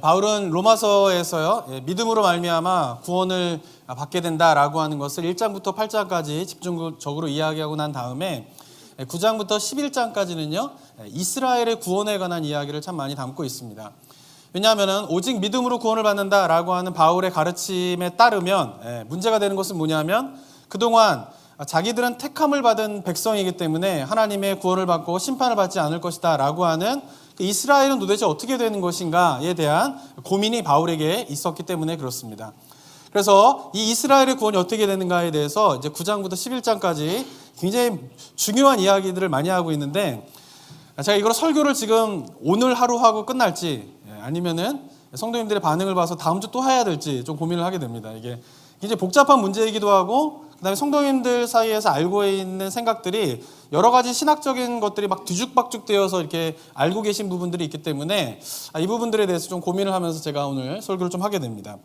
바울은 로마서에서요, 믿음으로 말미암아 구원을 받게 된다라고 하는 것을 1장부터 8장까지 집중적으로 이야기하고 난 다음에 9장부터 11장까지는요, 이스라엘의 구원에 관한 이야기를 참 많이 담고 있습니다. 왜냐하면 오직 믿음으로 구원을 받는다라고 하는 바울의 가르침에 따르면 문제가 되는 것은 뭐냐면, 그동안 자기들은 택함을 받은 백성이기 때문에 하나님의 구원을 받고 심판을 받지 않을 것이다 라고 하는 이스라엘은 도대체 어떻게 되는 것인가에 대한 고민이 바울에게 있었기 때문에 그렇습니다. 그래서 이 이스라엘의 구원이 어떻게 되는가에 대해서 이제 9장부터 11장까지 굉장히 중요한 이야기들을 많이 하고 있는데, 제가 이걸 설교를 지금 오늘 하루 하고 끝날지 아니면은 성도님들의 반응을 봐서 다음 주 또 해야 될지 좀 고민을 하게 됩니다. 이게 굉장히 복잡한 문제이기도 하고, 그다음에 성도님들 사이에서 알고 있는 생각들이 여러 가지 신학적인 것들이 막 뒤죽박죽 되어서 이렇게 알고 계신 부분들이 있기 때문에 이 부분들에 대해서 좀 고민을 하면서 제가 오늘 설교를 좀 하게 됩니다.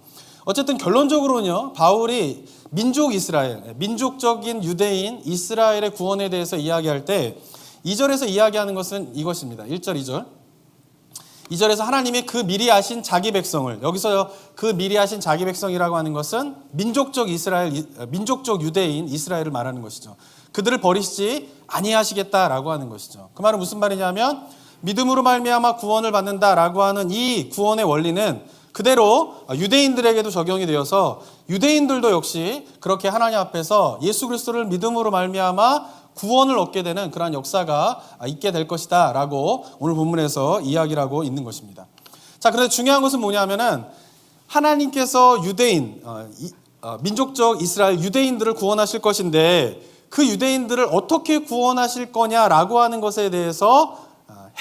어쨌든 결론적으로는요, 바울이 민족 이스라엘, 민족적인 유대인 이스라엘의 구원에 대해서 이야기할 때 2절에서 이야기하는 것은 이것입니다. 1절, 2절. 2절에서 하나님이 그 미리 아신 자기 백성을, 여기서 그 미리 아신 자기 백성이라고 하는 것은 민족적 이스라엘, 민족적 유대인 이스라엘을 말하는 것이죠. 그들을 버리시지 아니하시겠다라고 하는 것이죠. 그 말은 무슨 말이냐면, 믿음으로 말미암아 구원을 받는다라고 하는 이 구원의 원리는 그대로 유대인들에게도 적용이 되어서 유대인들도 역시 그렇게 하나님 앞에서 예수 그리스도를 믿음으로 말미암아 구원을 얻게 되는 그러한 역사가 있게 될 것이다 라고 오늘 본문에서 이야기를 하고 있는 것입니다. 자, 그런데 중요한 것은 뭐냐면은 하나님께서 유대인, 민족적 이스라엘 유대인들을 구원하실 것인데, 그 유대인들을 어떻게 구원하실 거냐라고 하는 것에 대해서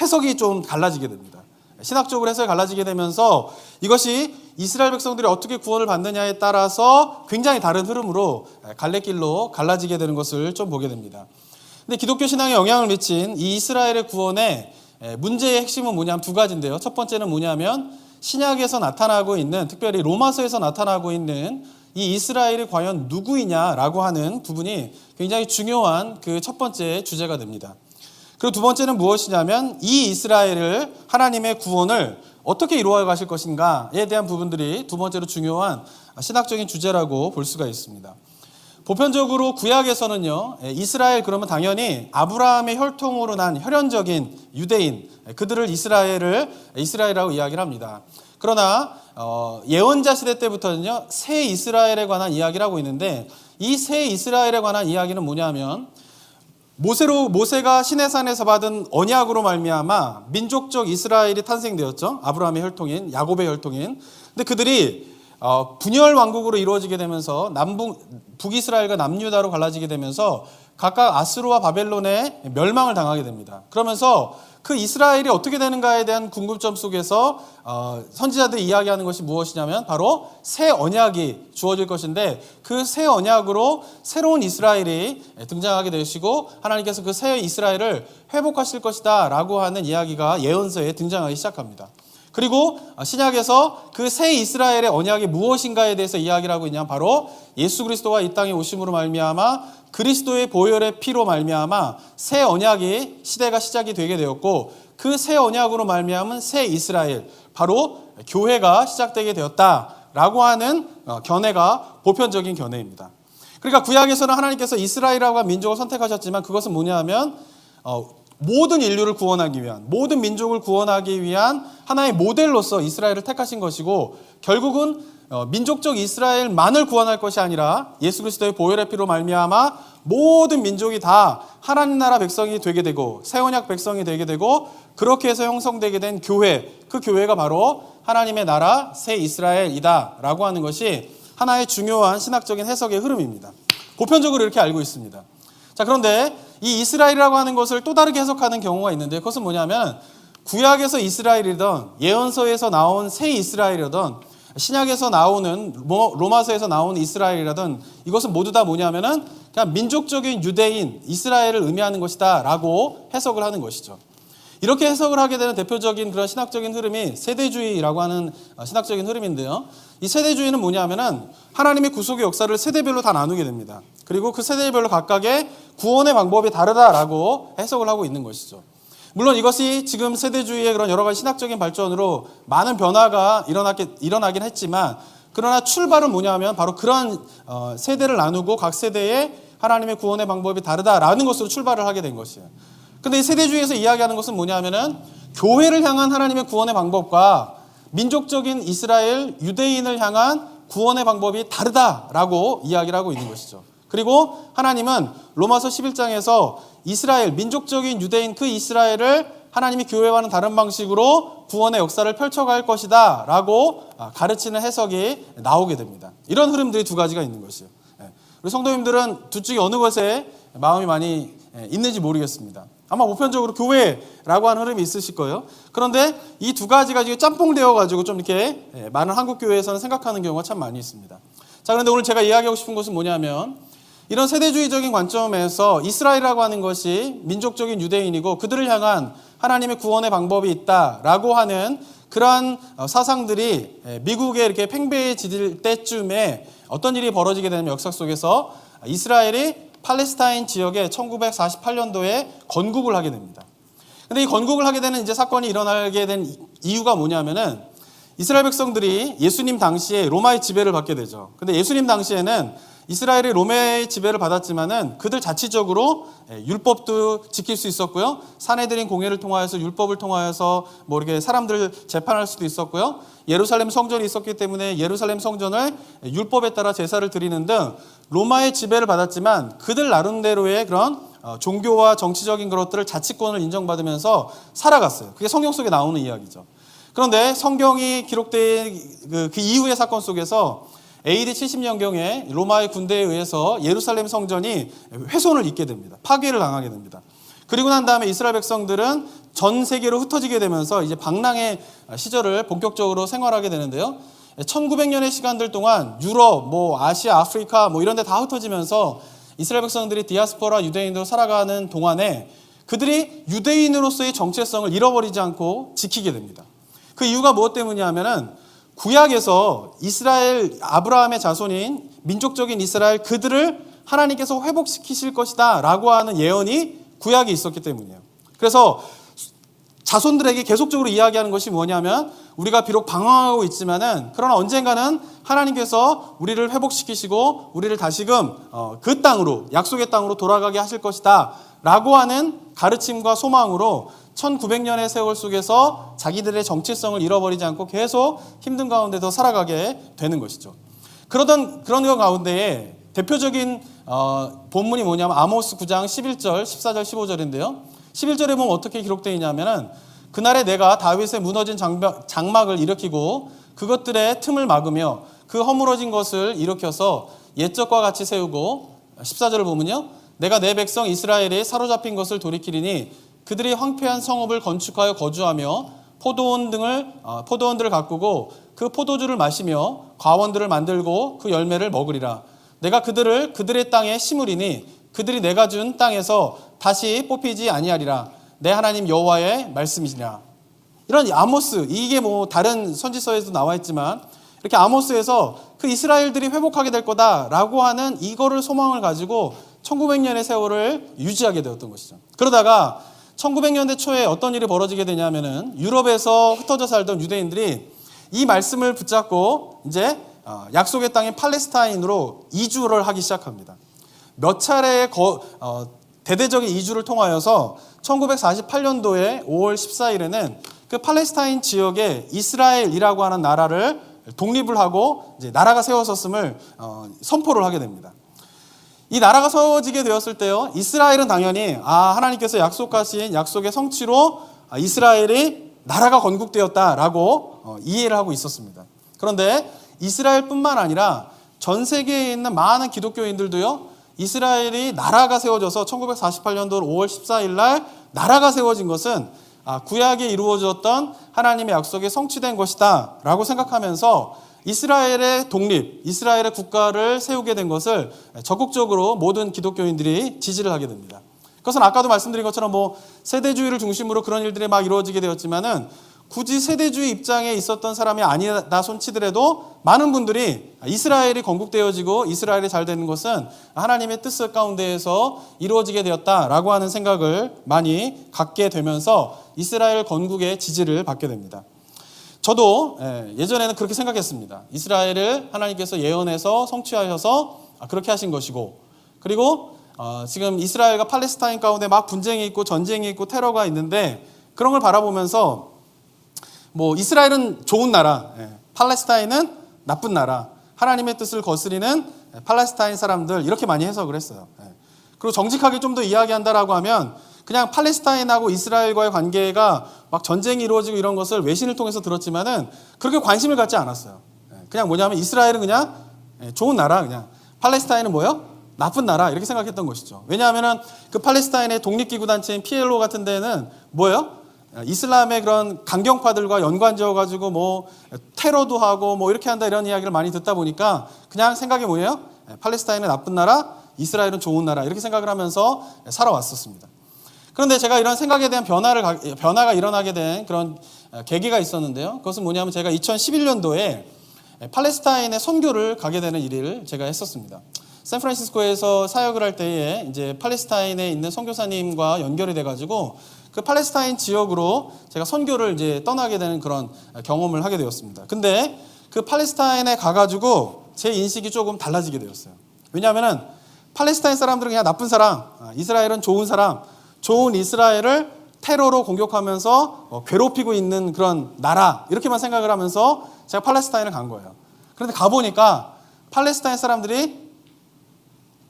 해석이 좀 갈라지게 됩니다. 신학적으로 해석이 갈라지게 되면서 이것이 이스라엘 백성들이 어떻게 구원을 받느냐에 따라서 굉장히 다른 흐름으로 갈래길로 갈라지게 되는 것을 좀 보게 됩니다. 근데 기독교 신앙에 영향을 미친 이 이스라엘의 구원의 문제의 핵심은 뭐냐면 두 가지인데요. 첫 번째는 뭐냐면 신약에서 나타나고 있는, 특별히 로마서에서 나타나고 있는 이 이스라엘이 과연 누구이냐라고 하는 부분이 굉장히 중요한 그 첫 번째 주제가 됩니다. 그리고 두 번째는 무엇이냐면 이 이스라엘을, 하나님의 구원을 어떻게 이루어 가실 것인가에 대한 부분들이 두 번째로 중요한 신학적인 주제라고 볼 수가 있습니다. 보편적으로 구약에서는요, 이스라엘 그러면 당연히 아브라함의 혈통으로 난 혈연적인 유대인, 그들을 이스라엘이라고 이야기를 합니다. 그러나 예언자 시대 때부터는요, 새 이스라엘에 관한 이야기를 하고 있는데, 이 새 이스라엘에 관한 이야기는 뭐냐면 모세가 시내산에서 받은 언약으로 말미암아 민족적 이스라엘이 탄생되었죠. 아브라함의 혈통인, 야곱의 혈통인. 근데 그들이 분열 왕국으로 이루어지게 되면서 북이스라엘과 남유다로 갈라지게 되면서 각각 아스루와 바벨론의 멸망을 당하게 됩니다. 그러면서 그 이스라엘이 어떻게 되는가에 대한 궁금점 속에서 선지자들이 이야기하는 것이 무엇이냐면 바로 새 언약이 주어질 것인데, 그 새 언약으로 새로운 이스라엘이 등장하게 되시고 하나님께서 그 새 이스라엘을 회복하실 것이다 라고 하는 이야기가 예언서에 등장하기 시작합니다. 그리고 신약에서 그 새 이스라엘의 언약이 무엇인가에 대해서 이야기를 하고 있냐면 바로 예수 그리스도가 이 땅에 오심으로 말미암아 그리스도의 보혈의 피로 말미암아 새 언약이 시대가 시작이 되게 되었고, 그 새 언약으로 말미암은 새 이스라엘, 바로 교회가 시작되게 되었다라고 하는 견해가 보편적인 견해입니다. 그러니까 구약에서는 하나님께서 이스라엘이라고 한 민족을 선택하셨지만 그것은 뭐냐면 모든 인류를 구원하기 위한, 모든 민족을 구원하기 위한 하나의 모델로서 이스라엘을 택하신 것이고, 결국은 민족적 이스라엘만을 구원할 것이 아니라 예수 그리스도의 보혈의 피로 말미암아 모든 민족이 다 하나님 나라 백성이 되게 되고 새 언약 백성이 되게 되고, 그렇게 해서 형성되게 된 교회, 그 교회가 바로 하나님의 나라 새 이스라엘이다 라고 하는 것이 하나의 중요한 신학적인 해석의 흐름입니다. 보편적으로 이렇게 알고 있습니다. 자, 그런데 이 이스라엘이라고 하는 것을 또 다르게 해석하는 경우가 있는데, 그것은 뭐냐면 구약에서 이스라엘이든 예언서에서 나온 새 이스라엘이든 신약에서 나오는 로마서에서 나오는 이스라엘이라든 이것은 모두 다 뭐냐면은 그냥 민족적인 유대인 이스라엘을 의미하는 것이다 라고 해석을 하는 것이죠. 이렇게 해석을 하게 되는 대표적인 그런 신학적인 흐름이 세대주의라고 하는 신학적인 흐름인데요. 이 세대주의는 뭐냐면은 하나님의 구속의 역사를 세대별로 다 나누게 됩니다. 그리고 그 세대별로 각각의 구원의 방법이 다르다라고 해석을 하고 있는 것이죠. 물론 이것이 지금 세대주의의 그런 여러 가지 신학적인 발전으로 많은 변화가 일어나긴 했지만, 그러나 출발은 뭐냐면 바로 그러한 세대를 나누고 각 세대의 하나님의 구원의 방법이 다르다라는 것으로 출발을 하게 된 것이에요. 근데 이 세대주의에서 이야기하는 것은 뭐냐면은 교회를 향한 하나님의 구원의 방법과 민족적인 이스라엘 유대인을 향한 구원의 방법이 다르다라고 이야기를 하고 있는 것이죠. 그리고 하나님은 로마서 11장에서 이스라엘, 민족적인 유대인 그 이스라엘을 하나님이 교회와는 다른 방식으로 구원의 역사를 펼쳐갈 것이다 라고 가르치는 해석이 나오게 됩니다. 이런 흐름들이 두 가지가 있는 것이에요. 우리 성도님들은 둘 중에 어느 것에 마음이 많이 있는지 모르겠습니다. 아마 보편적으로 교회라고 하는 흐름이 있으실 거예요. 그런데 이 두 가지가 지금 짬뽕되어가지고 좀 이렇게 많은 한국 교회에서는 생각하는 경우가 참 많이 있습니다. 자, 그런데 오늘 제가 이야기하고 싶은 것은 뭐냐면, 이런 세대주의적인 관점에서 이스라엘이라고 하는 것이 민족적인 유대인이고 그들을 향한 하나님의 구원의 방법이 있다라고 하는 그러한 사상들이 미국에 이렇게 팽배해질 때쯤에 어떤 일이 벌어지게 되냐면, 역사 속에서 이스라엘이 팔레스타인 지역에 1948년도에 건국을 하게 됩니다. 근데 이 건국을 하게 되는 이제 사건이 일어나게 된 이유가 뭐냐면은, 이스라엘 백성들이 예수님 당시에 로마의 지배를 받게 되죠. 근데 예수님 당시에는 이스라엘이 로마의 지배를 받았지만은 그들 자치적으로 율법도 지킬 수 있었고요. 사내들인 공회를 통하여서 율법을 통하여서 뭐 이렇게 사람들을 재판할 수도 있었고요. 예루살렘 성전이 있었기 때문에 예루살렘 성전을 율법에 따라 제사를 드리는 등 로마의 지배를 받았지만 그들 나름대로의 그런 종교와 정치적인 것들을 자치권을 인정받으면서 살아갔어요. 그게 성경 속에 나오는 이야기죠. 그런데 성경이 기록된 그 이후의 사건 속에서 AD 70년경에 로마의 군대에 의해서 예루살렘 성전이 훼손을 입게 됩니다. 파괴를 당하게 됩니다. 그리고 난 다음에 이스라엘 백성들은 전 세계로 흩어지게 되면서 이제 방랑의 시절을 본격적으로 생활하게 되는데요. 1900년의 시간들 동안 유럽, 아시아, 아프리카 이런 데 다 흩어지면서 이스라엘 백성들이 디아스포라 유대인으로 살아가는 동안에 그들이 유대인으로서의 정체성을 잃어버리지 않고 지키게 됩니다. 그 이유가 무엇 때문이냐면은 구약에서 이스라엘 아브라함의 자손인 민족적인 이스라엘 그들을 하나님께서 회복시키실 것이다 라고 하는 예언이 구약에 있었기 때문이에요. 그래서 자손들에게 계속적으로 이야기하는 것이 뭐냐면, 우리가 비록 방황하고 있지만은 그러나 언젠가는 하나님께서 우리를 회복시키시고 우리를 다시금 그 땅으로, 약속의 땅으로 돌아가게 하실 것이다 라고 하는 가르침과 소망으로 1900년의 세월 속에서 자기들의 정체성을 잃어버리지 않고 계속 힘든 가운데서 살아가게 되는 것이죠. 그런 것 가운데에 대표적인 본문이 뭐냐면 아모스 9장 11절, 14절, 15절인데요. 11절에 보면 어떻게 기록되어 있냐면은, 그날에 내가 다윗의 무너진 장막을 일으키고 그것들의 틈을 막으며 그 허물어진 것을 일으켜서 옛적과 같이 세우고, 14절을 보면요, 내가 내 백성 이스라엘이 사로잡힌 것을 돌이키리니 그들이 황폐한 성읍을 건축하여 거주하며 포도원들을 가꾸고 그 포도주를 마시며 과원들을 만들고 그 열매를 먹으리라. 내가 그들을 그들의 땅에 심으리니 그들이 내가 준 땅에서 다시 뽑히지 아니하리라. 내 하나님 여호와의 말씀이시라. 이런 아모스, 이게 다른 선지서에도 나와 있지만 이렇게 아모스에서 그 이스라엘들이 회복하게 될 거다라고 하는 이거를 소망을 가지고 1900년의 세월을 유지하게 되었던 것이죠. 그러다가 1900년대 초에 어떤 일이 벌어지게 되냐면은, 유럽에서 흩어져 살던 유대인들이 이 말씀을 붙잡고 이제 약속의 땅인 팔레스타인으로 이주를 하기 시작합니다. 몇 차례의 대대적인 이주를 통하여서 1948년도에 5월 14일에는 그 팔레스타인 지역에 이스라엘이라고 하는 나라를 독립을 하고 이제 나라가 세워졌음을 선포를 하게 됩니다. 이 나라가 세워지게 되었을 때요, 이스라엘은 당연히 하나님께서 약속하신 약속의 성취로 이스라엘이 나라가 건국되었다라고 이해를 하고 있었습니다. 그런데 이스라엘뿐만 아니라 전 세계에 있는 많은 기독교인들도요, 이스라엘이 나라가 세워져서 1948년도 5월 14일 날 나라가 세워진 것은 구약에 이루어졌던 하나님의 약속이 성취된 것이다 라고 생각하면서 이스라엘의 독립, 이스라엘의 국가를 세우게 된 것을 적극적으로 모든 기독교인들이 지지를 하게 됩니다. 그것은 아까도 말씀드린 것처럼 세대주의를 중심으로 그런 일들이 막 이루어지게 되었지만은 굳이 세대주의 입장에 있었던 사람이 아니다 손치더라도 많은 분들이 이스라엘이 건국되어지고 이스라엘이 잘 되는 것은 하나님의 뜻 가운데에서 이루어지게 되었다라고 하는 생각을 많이 갖게 되면서 이스라엘 건국의 지지를 받게 됩니다. 저도 예전에는 그렇게 생각했습니다. 이스라엘을 하나님께서 예언해서 성취하셔서 그렇게 하신 것이고, 그리고 지금 이스라엘과 팔레스타인 가운데 막 분쟁이 있고 전쟁이 있고 테러가 있는데, 그런 걸 바라보면서 뭐 이스라엘은 좋은 나라, 팔레스타인은 나쁜 나라, 하나님의 뜻을 거스리는 팔레스타인 사람들, 이렇게 많이 해석을 했어요. 그리고 정직하게 좀 더 이야기한다라고 하면 그냥 팔레스타인하고 이스라엘과의 관계가 막 전쟁이 이루어지고 이런 것을 외신을 통해서 들었지만은 그렇게 관심을 갖지 않았어요. 그냥 뭐냐면 이스라엘은 그냥 좋은 나라, 그냥 팔레스타인은 뭐예요? 나쁜 나라, 이렇게 생각했던 것이죠. 왜냐하면은 그 팔레스타인의 독립기구 단체인 PLO 같은 데는 뭐예요? 이슬람의 그런 강경파들과 연관지어 가지고 뭐 테러도 하고 뭐 이렇게 한다, 이런 이야기를 많이 듣다 보니까 그냥 생각이 뭐예요? 팔레스타인은 나쁜 나라, 이스라엘은 좋은 나라, 이렇게 생각을 하면서 살아왔었습니다. 그런데 제가 이런 생각에 대한 변화가 일어나게 된 그런 계기가 있었는데요. 그것은 뭐냐면 제가 2011년도에 팔레스타인의 선교를 가게 되는 일을 제가 했었습니다. 샌프란시스코에서 사역을 할 때에 이제 팔레스타인에 있는 선교사님과 연결이 돼가지고 그 팔레스타인 지역으로 제가 선교를 이제 떠나게 되는 그런 경험을 하게 되었습니다. 근데 그 팔레스타인에 가가지고 제 인식이 조금 달라지게 되었어요. 왜냐하면은 팔레스타인 사람들은 그냥 나쁜 사람, 이스라엘은 좋은 사람, 좋은 이스라엘을 테러로 공격하면서 괴롭히고 있는 그런 나라, 이렇게만 생각을 하면서 제가 팔레스타인을 간 거예요. 그런데 가보니까 팔레스타인 사람들이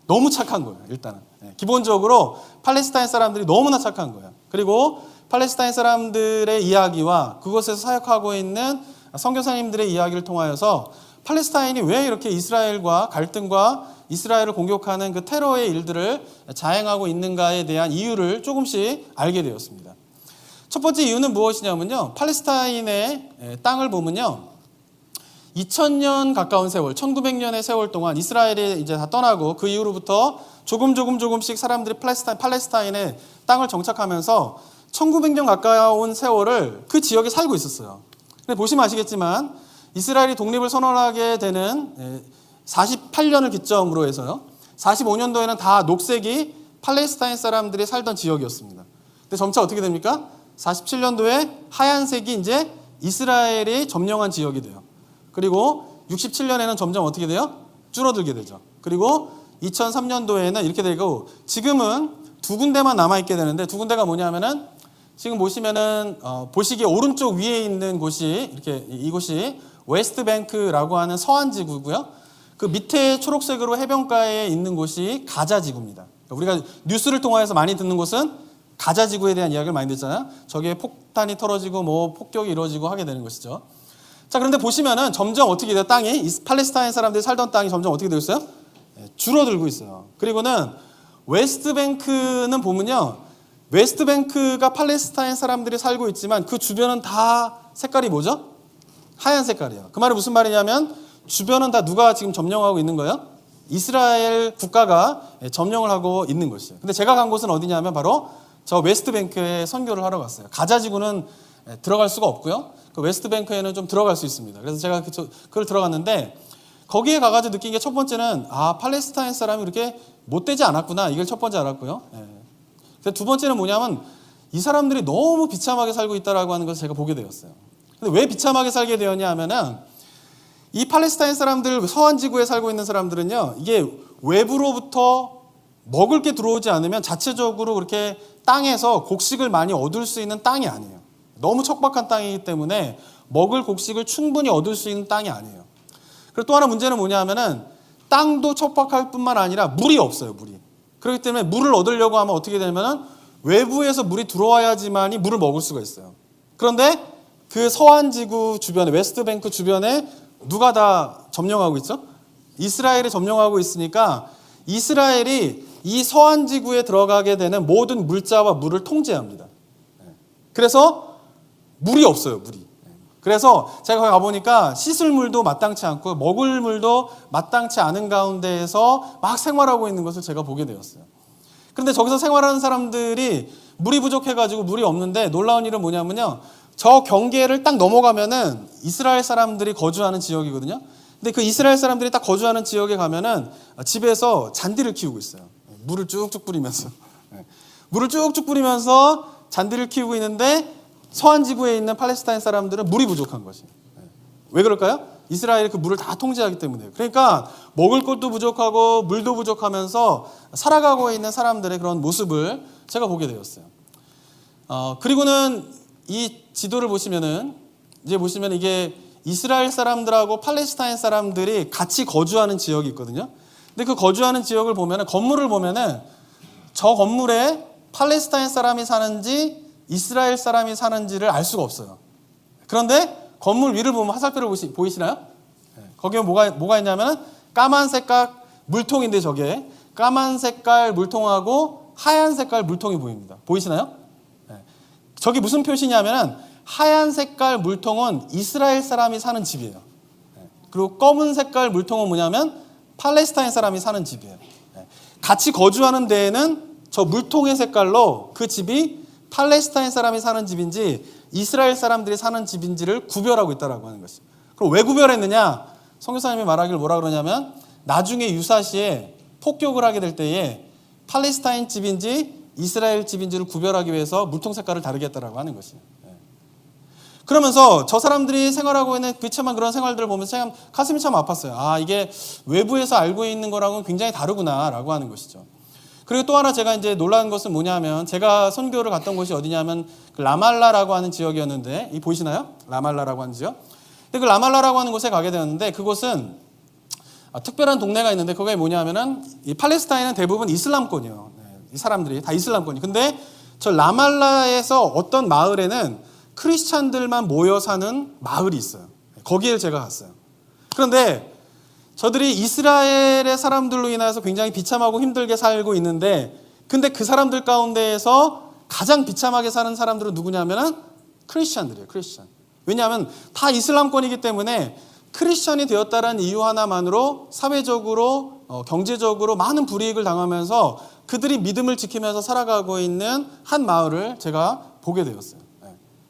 너무 착한 거예요. 일단은 기본적으로 팔레스타인 사람들이 너무나 착한 거예요. 그리고 팔레스타인 사람들의 이야기와 그곳에서 사역하고 있는 선교사님들의 이야기를 통하여서 팔레스타인이 왜 이렇게 이스라엘과 갈등과 이스라엘을 공격하는 그 테러의 일들을 자행하고 있는가에 대한 이유를 조금씩 알게 되었습니다. 첫 번째 이유는 무엇이냐면요, 팔레스타인의 땅을 보면요, 2000년 가까운 세월, 1900년의 세월 동안 이스라엘이 이제 다 떠나고 그 이후로부터 조금씩 사람들이 팔레스타인의 땅을 정착하면서 1900년 가까운 세월을 그 지역에 살고 있었어요. 근데 보시면 아시겠지만 이스라엘이 독립을 선언하게 되는 48년을 기점으로 해서요, 45년도에는 다 녹색이 팔레스타인 사람들이 살던 지역이었습니다. 근데 점차 어떻게 됩니까? 47년도에 하얀색이 이제 이스라엘이 점령한 지역이 돼요. 그리고 67년에는 점점 어떻게 돼요? 줄어들게 되죠. 그리고 2003년도에는 이렇게 되고 지금은 두 군데만 남아있게 되는데, 두 군데가 뭐냐면은 지금 보시면은 보시기에 오른쪽 위에 있는 곳이 이렇게, 이곳이 웨스트뱅크라고 하는 서안 지구고요. 그 밑에 초록색으로 해변가에 있는 곳이 가자 지구입니다. 우리가 뉴스를 통해서 많이 듣는 곳은 가자 지구에 대한 이야기를 많이 듣잖아요. 저기에 폭탄이 떨어지고 뭐 폭격이 이루어지고 하게 되는 것이죠. 자, 그런데 보시면은 점점 어떻게 돼요? 땅이, 팔레스타인 사람들이 살던 땅이 점점 어떻게 되고 있어요? 줄어들고 있어요. 그리고는 웨스트뱅크는 보면요, 웨스트뱅크가 팔레스타인 사람들이 살고 있지만 그 주변은 다 색깔이 뭐죠? 하얀 색깔이에요. 그 말이 무슨 말이냐면 주변은 다 누가 지금 점령하고 있는 거예요? 이스라엘 국가가 점령을 하고 있는 것이에요. 근데 제가 간 곳은 어디냐면 바로 저 웨스트뱅크에 선교를 하러 갔어요. 가자 지구는 들어갈 수가 없고요. 그 웨스트뱅크에는 좀 들어갈 수 있습니다. 그래서 제가 그걸 들어갔는데 거기에 가가지고 느낀 게, 첫 번째는 팔레스타인 사람이 그렇게 못되지 않았구나, 이걸 첫 번째 알았고요. 두 번째는 뭐냐면 이 사람들이 너무 비참하게 살고 있다라고 하는 것을 제가 보게 되었어요. 근데 왜 비참하게 살게 되었냐 하면은 이 팔레스타인 사람들, 서안 지구에 살고 있는 사람들은요, 이게 외부로부터 먹을 게 들어오지 않으면 자체적으로 그렇게 땅에서 곡식을 많이 얻을 수 있는 땅이 아니에요. 너무 척박한 땅이기 때문에 먹을 곡식을 충분히 얻을 수 있는 땅이 아니에요. 그리고 또 하나 문제는 뭐냐 하면은 땅도 척박할 뿐만 아니라 물이 없어요, 물이. 그렇기 때문에 물을 얻으려고 하면 어떻게 되냐면은 외부에서 물이 들어와야지만이 물을 먹을 수가 있어요. 그런데 그 서안 지구 주변에, 웨스트뱅크 주변에 누가 다 점령하고 있죠? 이스라엘이 점령하고 있으니까 이스라엘이 이 서안 지구에 들어가게 되는 모든 물자와 물을 통제합니다. 그래서 물이 없어요, 물이. 그래서 제가 거기 가보니까 씻을 물도 마땅치 않고 먹을 물도 마땅치 않은 가운데에서 막 생활하고 있는 것을 제가 보게 되었어요. 그런데 저기서 생활하는 사람들이 물이 부족해가지고 물이 없는데, 놀라운 일은 뭐냐면요, 저 경계를 딱 넘어가면은 이스라엘 사람들이 거주하는 지역이거든요. 근데 그 이스라엘 사람들이 딱 거주하는 지역에 가면은 집에서 잔디를 키우고 있어요. 물을 쭉쭉 뿌리면서. 물을 쭉쭉 뿌리면서 잔디를 키우고 있는데 서한 지구에 있는 팔레스타인 사람들은 물이 부족한 것이. 왜 그럴까요? 이스라엘이 그 물을 다 통제하기 때문에. 그러니까 먹을 것도 부족하고 물도 부족하면서 살아가고 있는 사람들의 그런 모습을 제가 보게 되었어요. 그리고는 이 지도를 보시면은 이제 보시면 이게 이스라엘 사람들하고 팔레스타인 사람들이 같이 거주하는 지역이 있거든요. 근데 그 거주하는 지역을 보면은 건물을 보면은 저 건물에 팔레스타인 사람이 사는지 이스라엘 사람이 사는지를 알 수가 없어요. 그런데 건물 위를 보면 화살표를 보이시나요? 거기에 뭐가 있냐면은 까만 색깔 물통인데 저게 까만 색깔 물통하고 하얀 색깔 물통이 보입니다. 보이시나요? 저게 무슨 표시냐면은 하얀 색깔 물통은 이스라엘 사람이 사는 집이에요. 그리고 검은 색깔 물통은 뭐냐면 팔레스타인 사람이 사는 집이에요. 같이 거주하는 데에는 저 물통의 색깔로 그 집이 팔레스타인 사람이 사는 집인지 이스라엘 사람들이 사는 집인지를 구별하고 있다고 하는 것이죠. 그럼 왜 구별했느냐? 선교사님이 말하기를 뭐라 그러냐면 나중에 유사시에 폭격을 하게 될 때에 팔레스타인 집인지 이스라엘 집인지를 구별하기 위해서 물통 색깔을 다르게 했다라고 하는 것이에요. 그러면서 저 사람들이 생활하고 있는 비참한 그런 생활들을 보면서 참 가슴이 참 아팠어요. 아, 이게 외부에서 알고 있는 거랑은 굉장히 다르구나라고 하는 것이죠. 그리고 또 하나 제가 이제 놀란 것은 뭐냐면 제가 선교를 갔던 곳이 어디냐면 그 라말라라고 하는 지역이었는데 이 보이시나요? 라말라라고 하는 지역. 근데 그 라말라라고 하는 곳에 가게 되었는데 그곳은 특별한 동네가 있는데 그게 뭐냐면은 이 팔레스타인은 대부분 이슬람권이에요. 이 사람들이 다 이슬람권이. 근데 저 라말라에서 어떤 마을에는 크리스찬들만 모여 사는 마을이 있어요. 거기에 제가 갔어요. 그런데 저들이 이스라엘의 사람들로 인해서 굉장히 비참하고 힘들게 살고 있는데 근데 그 사람들 가운데에서 가장 비참하게 사는 사람들은 누구냐면은 크리스찬들이에요. 크리스찬. 왜냐하면 다 이슬람권이기 때문에 크리스찬이 되었다는 이유 하나만으로 사회적으로 경제적으로 많은 불이익을 당하면서 그들이 믿음을 지키면서 살아가고 있는 한 마을을 제가 보게 되었어요.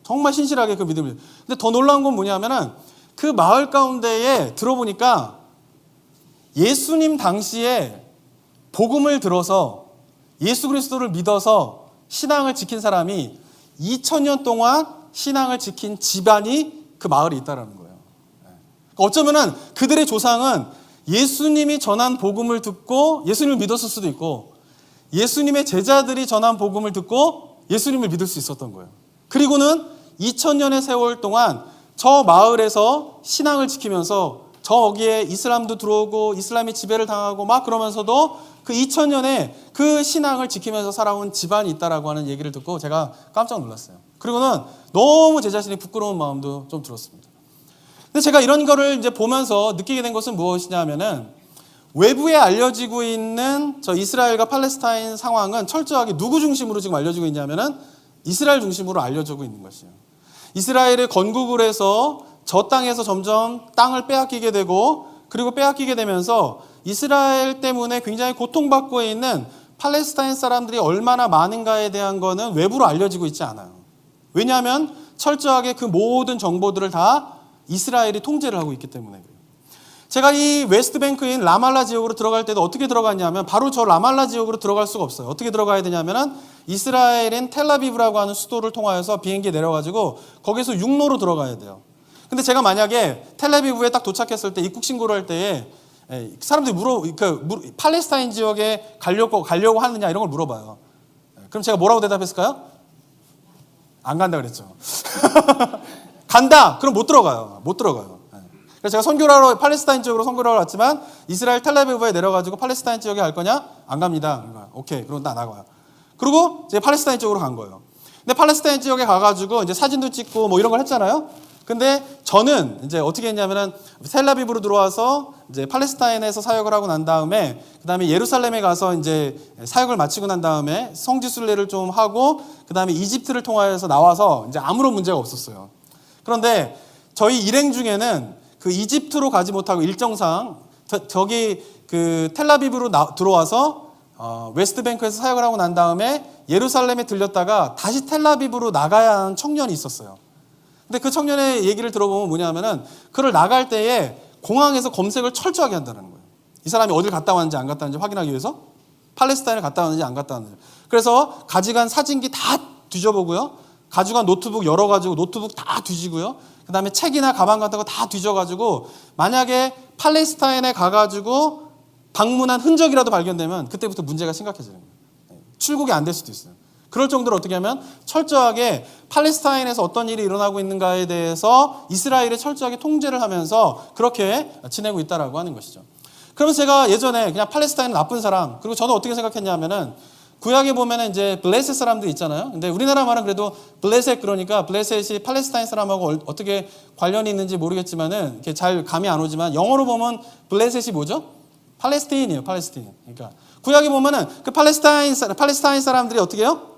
정말 신실하게 그 믿음을. 근데 더 놀라운 건 뭐냐면은 그 마을 가운데에 들어보니까 예수님 당시에 복음을 들어서 예수 그리스도를 믿어서 신앙을 지킨 사람이 2000년 동안 신앙을 지킨 집안이 그 마을에 있다라는 거예요. 어쩌면은 그들의 조상은 예수님이 전한 복음을 듣고 예수님을 믿었을 수도 있고 예수님의 제자들이 전한 복음을 듣고 예수님을 믿을 수 있었던 거예요. 그리고는 2000년의 세월 동안 저 마을에서 신앙을 지키면서 저기에 이슬람도 들어오고 이슬람이 지배를 당하고 막 그러면서도 그 2000년에 그 신앙을 지키면서 살아온 집안이 있다라고 하는 얘기를 듣고 제가 깜짝 놀랐어요. 그리고는 너무 제 자신이 부끄러운 마음도 좀 들었습니다. 근데 제가 이런 거를 이제 보면서 느끼게 된 것은 무엇이냐면은 외부에 알려지고 있는 저 이스라엘과 팔레스타인 상황은 철저하게 누구 중심으로 지금 알려지고 있냐면은 이스라엘 중심으로 알려지고 있는 것이에요. 이스라엘의 건국을 해서 저 땅에서 점점 땅을 빼앗기게 되고 그리고 빼앗기게 되면서 이스라엘 때문에 굉장히 고통받고 있는 팔레스타인 사람들이 얼마나 많은가에 대한 거는 외부로 알려지고 있지 않아요. 왜냐하면 철저하게 그 모든 정보들을 다 이스라엘이 통제를 하고 있기 때문에 그래요. 제가 이 웨스트뱅크인 라말라 지역으로 들어갈 때도 어떻게 들어갔냐면 바로 저 라말라 지역으로 들어갈 수가 없어요. 어떻게 들어가야 되냐면은 이스라엘인 텔아비브라고 하는 수도를 통하여서 비행기에 내려가지고 거기서 육로로 들어가야 돼요. 근데 제가 만약에 텔아비브에 딱 도착했을 때 입국 신고를 할 때에 사람들이 팔레스타인 지역에 가려고 하느냐 이런 걸 물어봐요. 그럼 제가 뭐라고 대답했을까요? 안 간다 그랬죠. 간다. 그럼 못 들어가요. 못 들어가요. 그래서 제가 선교를 하러 팔레스타인 지역으로 선교를 하러 왔지만 이스라엘 텔아비브에 내려가지고 팔레스타인 지역에 갈 거냐? 안 갑니다. 오케이. 그럼 나 나가요. 그리고 이제 팔레스타인 쪽으로 간 거예요. 근데 팔레스타인 지역에 가가지고 이제 사진도 찍고 뭐 이런 걸 했잖아요. 근데 저는 이제 어떻게 했냐면은 텔아비브로 들어와서 이제 팔레스타인에서 사역을 하고 난 다음에 그다음에 예루살렘에 가서 이제 사역을 마치고 난 다음에 성지순례를 좀 하고 그다음에 이집트를 통하여서 나와서 이제 아무런 문제가 없었어요. 그런데 저희 일행 중에는 그 이집트로 가지 못하고 일정상 저기 그 텔아비브로 들어와서 웨스트뱅크에서 사역을 하고 난 다음에 예루살렘에 들렸다가 다시 텔아비브로 나가야 하는 청년이 있었어요. 근데 그 청년의 얘기를 들어보면 뭐냐면은 그를 나갈 때에 공항에서 검색을 철저하게 한다는 거예요. 이 사람이 어딜 갔다 왔는지 안 갔다 왔는지 확인하기 위해서, 팔레스타인을 갔다 왔는지 안 갔다 왔는지. 그래서 가져간 사진기 다 뒤져보고요. 가져간 노트북 열어가지고 노트북 다 뒤지고요. 그 다음에 책이나 가방 같은 거 다 뒤져가지고 만약에 팔레스타인에 가가지고 방문한 흔적이라도 발견되면 그때부터 문제가 심각해지는 거예요. 출국이 안 될 수도 있어요. 그럴 정도로 어떻게 하면 철저하게 팔레스타인에서 어떤 일이 일어나고 있는가에 대해서 이스라엘에 철저하게 통제를 하면서 그렇게 지내고 있다라고 하는 것이죠. 그러면 제가 예전에 그냥 팔레스타인은 나쁜 사람, 그리고 저는 어떻게 생각했냐면은 구약에 보면은 이제 블레셋 사람들 있잖아요. 근데 우리나라 말은 그래도 블레셋, 그러니까 블레셋이 팔레스타인 사람하고 어떻게 관련이 있는지 모르겠지만은 이렇게 잘 감이 안 오지만 영어로 보면 블레셋이 뭐죠? 팔레스타인이에요, 팔레스타인. 그러니까 구약에 보면은 그 팔레스타인 사람들이 어떻게 해요?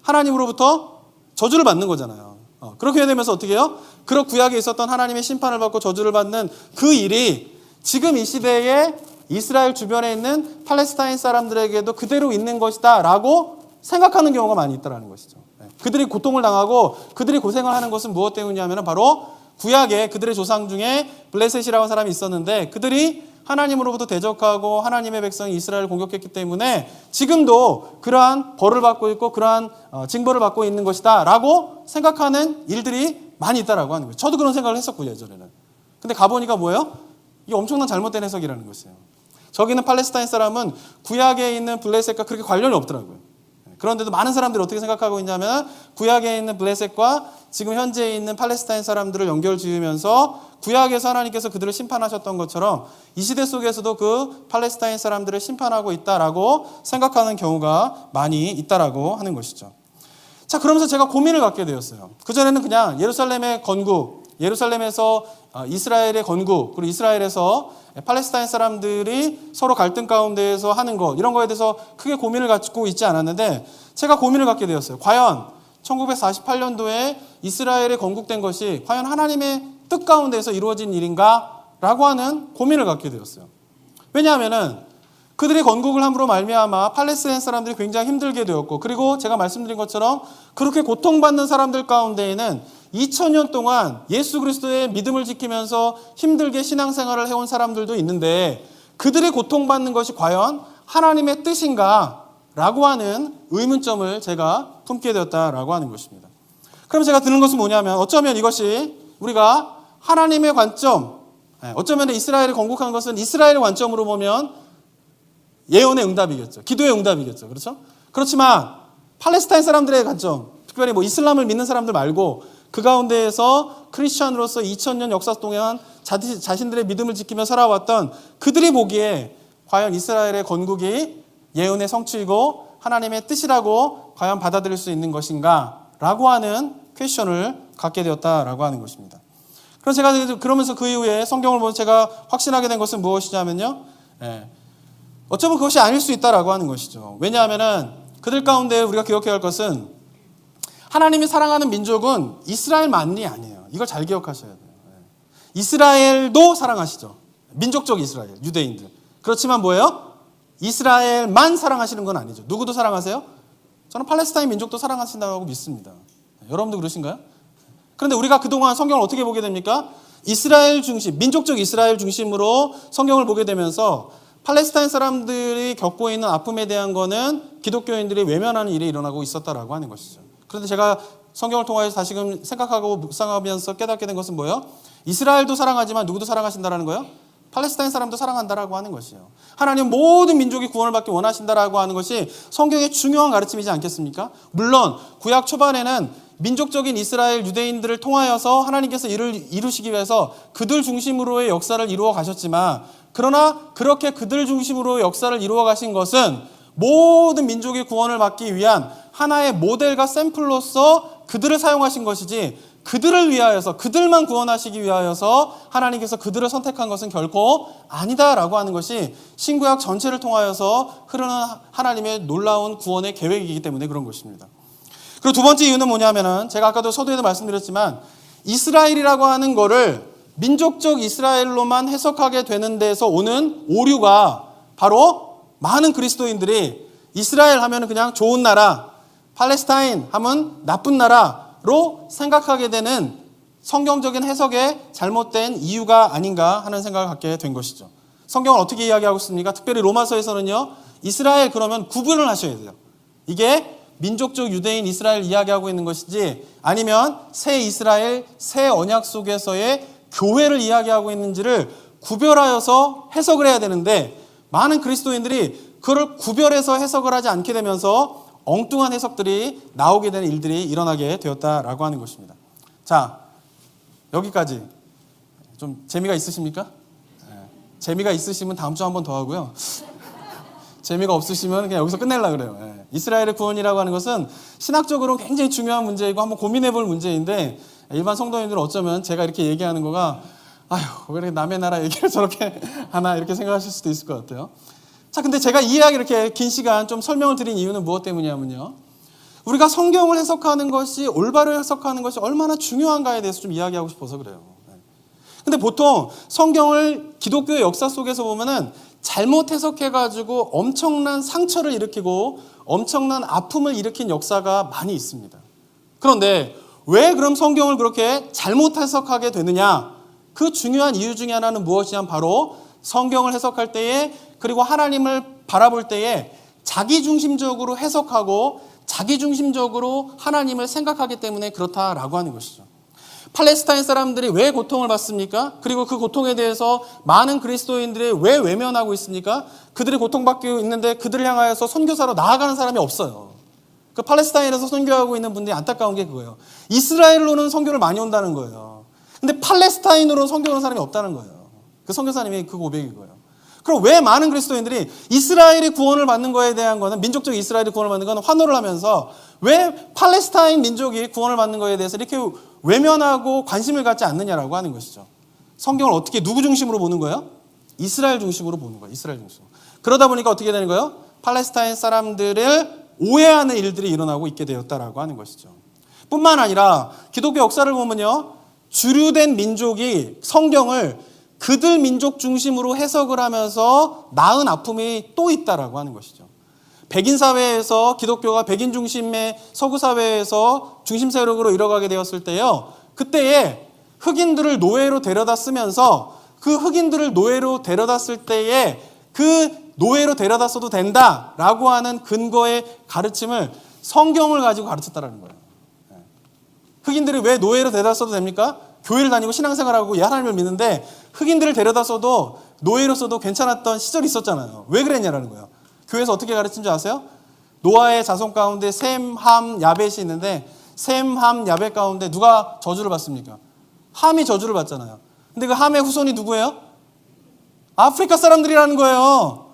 하나님으로부터 저주를 받는 거잖아요. 그렇게 되면서 어떻게 해요? 그런 구약에 있었던 하나님의 심판을 받고 저주를 받는 그 일이 지금 이 시대에 이스라엘 주변에 있는 팔레스타인 사람들에게도 그대로 있는 것이다 라고 생각하는 경우가 많이 있다는 것이죠. 그들이 고통을 당하고 그들이 고생을 하는 것은 무엇 때문이냐면 바로 구약에 그들의 조상 중에 블레셋이라고 하는 사람이 있었는데 그들이 하나님으로부터 대적하고 하나님의 백성이 이스라엘을 공격했기 때문에 지금도 그러한 벌을 받고 있고 그러한 징벌을 받고 있는 것이다 라고 생각하는 일들이 많이 있다라고 하는 거예요. 저도 그런 생각을 했었고 예전에는. 근데 가보니까 뭐예요? 이게 엄청난 잘못된 해석이라는 것이에요. 저기는 팔레스타인 사람은 구약에 있는 블레셋과 그렇게 관련이 없더라고요. 그런데도 많은 사람들이 어떻게 생각하고 있냐면 구약에 있는 블레셋과 지금 현재 있는 팔레스타인 사람들을 연결 지으면서 구약에서 하나님께서 그들을 심판하셨던 것처럼 이 시대 속에서도 그 팔레스타인 사람들을 심판하고 있다라고 생각하는 경우가 많이 있다라고 하는 것이죠. 자, 그러면서 제가 고민을 갖게 되었어요. 그전에는 그냥 예루살렘의 건국, 예루살렘에서 이스라엘의 건국, 그리고 이스라엘에서 팔레스타인 사람들이 서로 갈등 가운데에서 하는 것, 이런 거에 대해서 크게 고민을 갖고 있지 않았는데 제가 고민을 갖게 되었어요. 과연 1948년도에 이스라엘에 건국된 것이 과연 하나님의 뜻 가운데에서 이루어진 일인가? 라고 하는 고민을 갖게 되었어요. 왜냐하면은 그들이 건국을 함으로 말미암아 팔레스타인 사람들이 굉장히 힘들게 되었고, 그리고 제가 말씀드린 것처럼 그렇게 고통받는 사람들 가운데에는 2000년 동안 예수 그리스도의 믿음을 지키면서 힘들게 신앙생활을 해온 사람들도 있는데 그들이 고통받는 것이 과연 하나님의 뜻인가? 라고 하는 의문점을 제가 품게 되었다라고 하는 것입니다. 그럼 제가 드는 것은 뭐냐면 어쩌면 이것이 우리가 하나님의 관점, 어쩌면 이스라엘을 건국한 것은 이스라엘의 관점으로 보면 예언의 응답이겠죠. 기도의 응답이겠죠. 그렇죠? 그렇지만 팔레스타인 사람들의 관점, 특별히 이슬람을 믿는 사람들 말고 그 가운데에서 크리스천으로서 2000년 역사 동안 자신들의 믿음을 지키며 살아왔던 그들이 보기에 과연 이스라엘의 건국이 예언의 성취이고 하나님의 뜻이라고 과연 받아들일 수 있는 것인가? 라고 하는 퀘스천을 갖게 되었다라고 하는 것입니다. 그래서 제가 그러면서 그 이후에 성경을 보면 제가 확신하게 된 것은 무엇이냐면요. 어쩌면 그것이 아닐 수 있다라고 하는 것이죠. 왜냐하면은 그들 가운데 우리가 기억해야 할 것은 하나님이 사랑하는 민족은 이스라엘만이 아니에요. 이걸 잘 기억하셔야 돼요. 이스라엘도 사랑하시죠. 민족적 이스라엘, 유대인들. 그렇지만 뭐예요? 이스라엘만 사랑하시는 건 아니죠. 누구도 사랑하세요? 저는 팔레스타인 민족도 사랑하신다고 믿습니다. 여러분도 그러신가요? 그런데 우리가 그동안 성경을 어떻게 보게 됩니까? 이스라엘 중심, 민족적 이스라엘 중심으로 성경을 보게 되면서 팔레스타인 사람들이 겪고 있는 아픔에 대한 거는 기독교인들이 외면하는 일이 일어나고 있었다라고 하는 것이죠. 그런데 제가 성경을 통해서 다시금 생각하고 묵상하면서 깨닫게 된 것은 뭐예요? 이스라엘도 사랑하지만 누구도 사랑하신다라는 거예요? 팔레스타인 사람도 사랑한다라고 하는 것이에요. 하나님 모든 민족이 구원을 받기 원하신다라고 하는 것이 성경의 중요한 가르침이지 않겠습니까? 물론 구약 초반에는 민족적인 이스라엘 유대인들을 통하여서 하나님께서 이를 이루시기 위해서 그들 중심으로의 역사를 이루어 가셨지만, 그러나 그렇게 그들 중심으로 역사를 이루어 가신 것은 모든 민족의 구원을 받기 위한 하나의 모델과 샘플로서 그들을 사용하신 것이지, 그들을 위하여서 그들만 구원하시기 위하여서 하나님께서 그들을 선택한 것은 결코 아니다라고 하는 것이 신구약 전체를 통하여서 흐르는 하나님의 놀라운 구원의 계획이기 때문에 그런 것입니다. 그리고 두 번째 이유는 뭐냐면은 제가 아까도 서두에도 말씀드렸지만 이스라엘이라고 하는 거를 민족적 이스라엘로만 해석하게 되는 데서 오는 오류가 바로 많은 그리스도인들이 이스라엘 하면 그냥 좋은 나라, 팔레스타인 하면 나쁜 나라로 생각하게 되는 성경적인 해석에 잘못된 이유가 아닌가 하는 생각을 갖게 된 것이죠. 성경을 어떻게 이야기하고 있습니까? 특별히 로마서에서는요, 이스라엘 그러면 구분을 하셔야 돼요. 이게 민족적 유대인 이스라엘 이야기하고 있는 것이지 아니면 새 이스라엘, 새 언약 속에서의 교회를 이야기하고 있는지를 구별하여서 해석을 해야 되는데 많은 그리스도인들이 그걸 구별해서 해석을 하지 않게 되면서 엉뚱한 해석들이 나오게 되는 일들이 일어나게 되었다라고 하는 것입니다. 자, 여기까지 좀 재미가 있으십니까? 재미가 있으시면 다음 주 한 번 더 하고요. 재미가 없으시면 그냥 여기서 끝내려고 그래요. 이스라엘의 구원이라고 하는 것은 신학적으로 굉장히 중요한 문제이고 한번 고민해 볼 문제인데 일반 성도님들은 어쩌면 제가 이렇게 얘기하는 거가 아휴 왜 이렇게 남의 나라 얘기를 저렇게 하나 이렇게 생각하실 수도 있을 것 같아요. 자, 근데 제가 이 이야기 이렇게 긴 시간 좀 설명을 드린 이유는 무엇 때문이냐면요, 우리가 성경을 해석하는 것이 올바로 해석하는 것이 얼마나 중요한가에 대해서 좀 이야기하고 싶어서 그래요. 근데 보통 성경을 기독교의 역사 속에서 보면은 잘못 해석해가지고 엄청난 상처를 일으키고 엄청난 아픔을 일으킨 역사가 많이 있습니다. 그런데 왜 그럼 성경을 그렇게 잘못 해석하게 되느냐? 그 중요한 이유 중에 하나는 무엇이냐면 바로 성경을 해석할 때에 그리고 하나님을 바라볼 때에 자기중심적으로 해석하고 자기중심적으로 하나님을 생각하기 때문에 그렇다라고 하는 것이죠. 팔레스타인 사람들이 왜 고통을 받습니까? 그리고 그 고통에 대해서 많은 그리스도인들이 왜 외면하고 있습니까? 그들이 고통받고 있는데 그들을 향하여서 선교사로 나아가는 사람이 없어요. 그 팔레스타인에서 선교하고 있는 분들이 안타까운 게 그거예요. 이스라엘로는 선교를 많이 온다는 거예요. 근데 팔레스타인으로는 선교하는 사람이 없다는 거예요. 그 선교사님이 그 고백인 거예요. 그럼 왜 많은 그리스도인들이 이스라엘이 구원을 받는 거에 대한 거는 민족적 이스라엘이 구원을 받는 거는 환호를 하면서 왜 팔레스타인 민족이 구원을 받는 거에 대해서 이렇게 외면하고 관심을 갖지 않느냐라고 하는 것이죠. 성경을 어떻게 누구 중심으로 보는 거예요? 이스라엘 중심으로 보는 거예요. 이스라엘 중심으로. 그러다 보니까 어떻게 되는 거예요? 팔레스타인 사람들을 오해하는 일들이 일어나고 있게 되었다라고 하는 것이죠. 뿐만 아니라 기독교 역사를 보면요, 주류된 민족이 성경을 그들 민족 중심으로 해석을 하면서 낳은 아픔이 또 있다라고 하는 것이죠. 백인 사회에서 기독교가 백인 중심의 서구 사회에서 중심 세력으로 이뤄가게 되었을 때요, 그때에 흑인들을 노예로 데려다 쓰면서 그 흑인들을 노예로 데려다 쓸 때에 그 노예로 데려다 써도 된다라고 하는 근거의 가르침을 성경을 가지고 가르쳤다라는 거예요. 흑인들이 왜 노예로 데려다 써도 됩니까? 교회를 다니고 신앙생활하고 하나님을 믿는데 흑인들을 데려다 써도 노예로 써도 괜찮았던 시절이 있었잖아요. 왜 그랬냐라는 거예요. 교회에서 어떻게 가르친 줄 아세요? 노아의 자손 가운데 셈, 함, 야벳이 있는데 셈, 함, 야벳 가운데 누가 저주를 받습니까? 함이 저주를 받잖아요. 근데 그 함의 후손이 누구예요? 아프리카 사람들이라는 거예요.